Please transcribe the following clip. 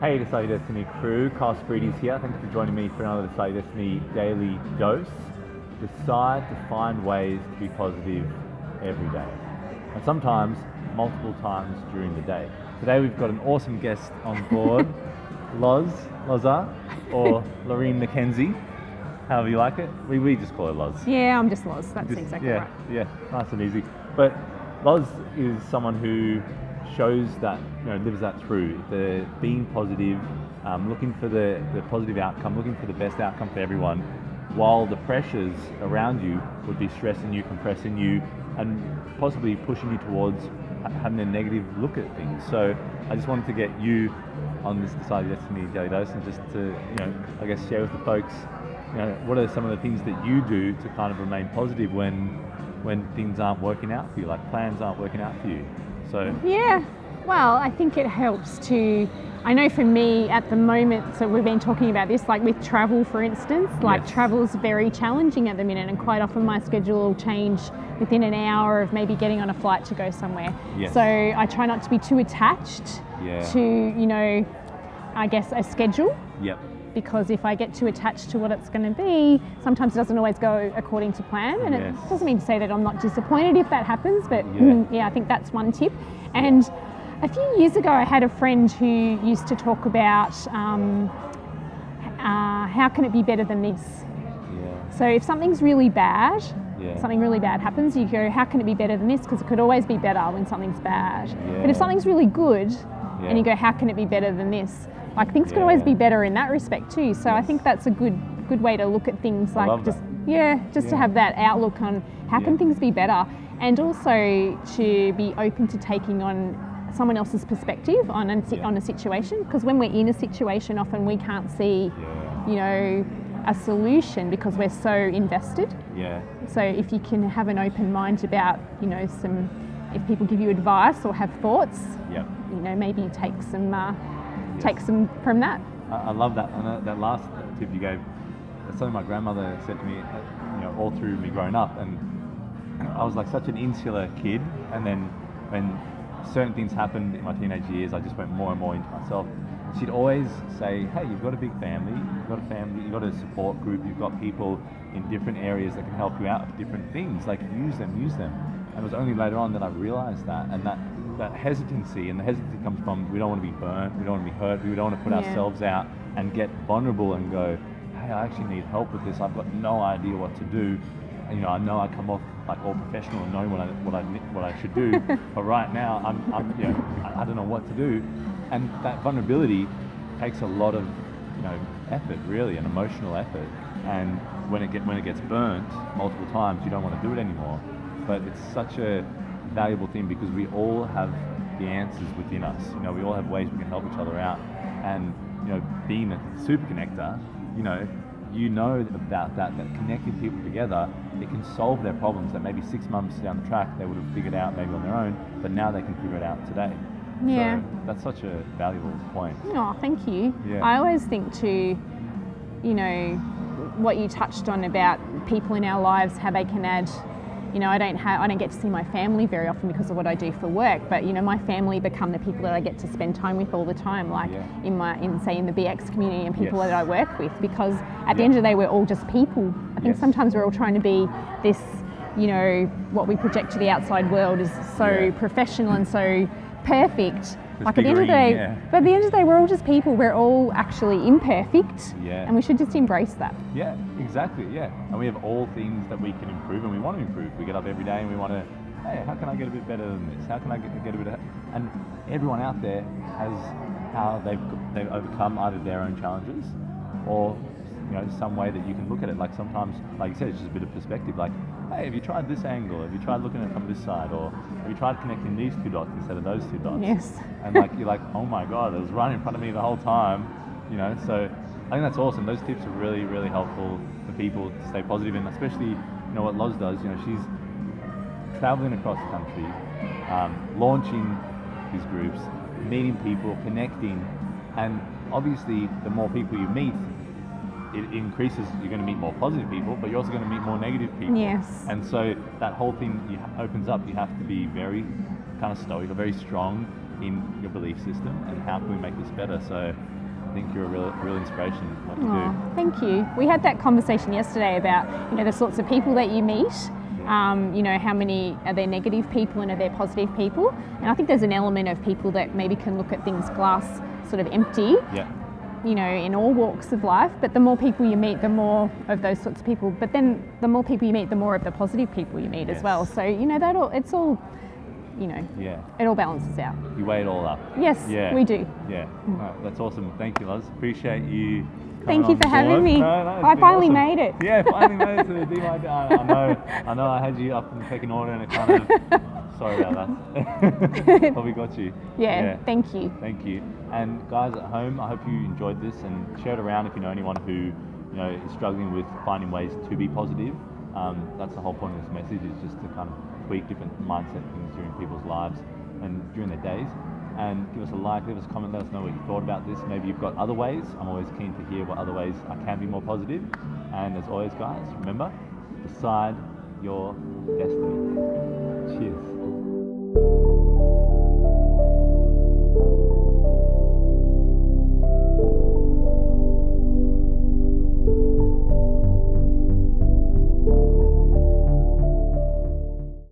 Hey, the Study Destiny crew, Carl Spreedy's here. Thanks for joining me for another Study Destiny Daily Dose. Decide to find ways to be positive every day, and sometimes multiple times during the day. Today we've got an awesome guest on board, Loza, or Laurene McKenzie, however you like it. We just call her Loz. Yeah, I'm just Loz. That's exactly right. Yeah, nice and easy. But Loz is someone who shows that, lives that through the being positive, looking for the positive outcome, looking for the best outcome for everyone, while the pressures around you would be stressing you, compressing you, and possibly pushing you towards having a negative look at things. So I just wanted to get you on this Decide Destiny Daily Dose, and just to, I guess, share with the folks, what are some of the things that you do to kind of remain positive when things aren't working out for you, like plans aren't working out for you. So yeah, well, I think it helps to, I know for me at the moment, so we've been talking about this, like with travel, for instance, like Yes. travel's very challenging at the minute, and quite often my schedule will change within an hour of maybe getting on a flight to go somewhere. Yes. So I try not to be too attached to, I guess, a schedule. Yep. Because if I get too attached to what it's going to be, sometimes it doesn't always go according to plan. And Yes. it doesn't mean to say that I'm not disappointed if that happens, but Yeah. I think that's one tip. And a few years ago, I had a friend who used to talk about how can it be better than this? Yeah. So if something's really bad, Yeah. something really bad happens, you go, how can it be better than this? Because it could always be better when something's bad. But Yeah. if something's really good, Yeah. and you go, how can it be better than this? Like things could Yeah. always be better in that respect too. So I Yes. think that's a good way to look at things. I Like love just that. to have that outlook on how can Yeah. things be better, and also to be open to taking on someone else's perspective on a situation. Because when we're in a situation, often we can't see, a solution because we're so invested. Yeah. So if you can have an open mind about, if people give you advice or have thoughts, Yep. maybe take some from that. I love that. And that last tip you gave, that's something my grandmother said to me, all through me growing up. And I was like such an insular kid. And then when certain things happened in my teenage years, I just went more and more into myself. She'd always say, hey, you've got a big family, you've got a support group, you've got people in different areas that can help you out with different things. Like use them. And it was only later on that I realized that. And that hesitancy, and the hesitancy comes from, we don't want to be burnt, we don't want to be hurt, we don't want to put ourselves out and get vulnerable and go, hey, I actually need help with this, I've got no idea what to do. And, I know I come off like all professional and knowing what I should do, but right now I don't know what to do. And that vulnerability takes a lot of effort, really, an emotional effort. And when it gets burnt multiple times, you don't want to do it anymore. But it's such a valuable thing because we all have the answers within us. We all have ways we can help each other out. And being a super connector, about that connecting people together, it can solve their problems that maybe 6 months down the track they would have figured out maybe on their own, but now they can figure it out today. Yeah. So that's such a valuable point. Oh, thank you. Yeah. I always think too, what you touched on about people in our lives, how they can add. I don't get to see my family very often because of what I do for work, but my family become the people that I get to spend time with all the time, like in the BX community and people that I work with, because at the end of the day we're all just people. I think sometimes we're all trying to be this, what we project to the outside world is so professional and so perfect. Like at the end of the day, but at the end of the day, we're all just people. We're all actually imperfect, and we should just embrace that. Yeah, exactly. Yeah, and we have all things that we can improve, and we want to improve. We get up every day and we want to, hey, how can I get a bit better than this? How can I get a bit? And everyone out there has how they've overcome either their own challenges, or some way that you can look at it. Like sometimes, like you said, it's just a bit of perspective. Like, hey, have you tried this angle? Have you tried looking at it from this side? Or have you tried connecting these two dots instead of those two dots? Yes. And you're like, oh my God, it was right in front of me the whole time. So I think that's awesome. Those tips are really, really helpful for people to stay positive, and especially, what Loz does. She's traveling across the country, launching these groups, meeting people, connecting, and obviously the more people you meet, it increases. You're going to meet more positive people, but you're also going to meet more negative people. Yes. And so that whole thing opens up. You have to be very kind of stoic or very strong in your belief system, and how can we make this better? So I think you're a real inspiration in what you do. Thank you. We had that conversation yesterday about, the sorts of people that you meet. How many are there negative people and are there positive people? And I think there's an element of people that maybe can look at things glass sort of empty. Yeah. In all walks of life, but the more people you meet, the more of those sorts of people. But then the more people you meet, the more of the positive people you meet as well. So, it's all, it all balances out. You weigh it all up. Yes, we do. Yeah. Right, that's awesome. Thank you, Loz. Appreciate you. Thank you for having me. No, I finally awesome. made it. Yeah, finally made it to the DIY. I know I had you up in the second order and it kind of, sorry about that. But we got you. Yeah, thank you. Thank you. And guys at home, I hope you enjoyed this and share it around if you know anyone who is struggling with finding ways to be positive. That's the whole point of this message, is just to kind of tweak different mindset things during people's lives and during their days. And give us a like, leave us a comment, let us know what you thought about this. Maybe you've got other ways. I'm always keen to hear what other ways I can be more positive. And as always, guys, remember, decide your destiny. Cheers.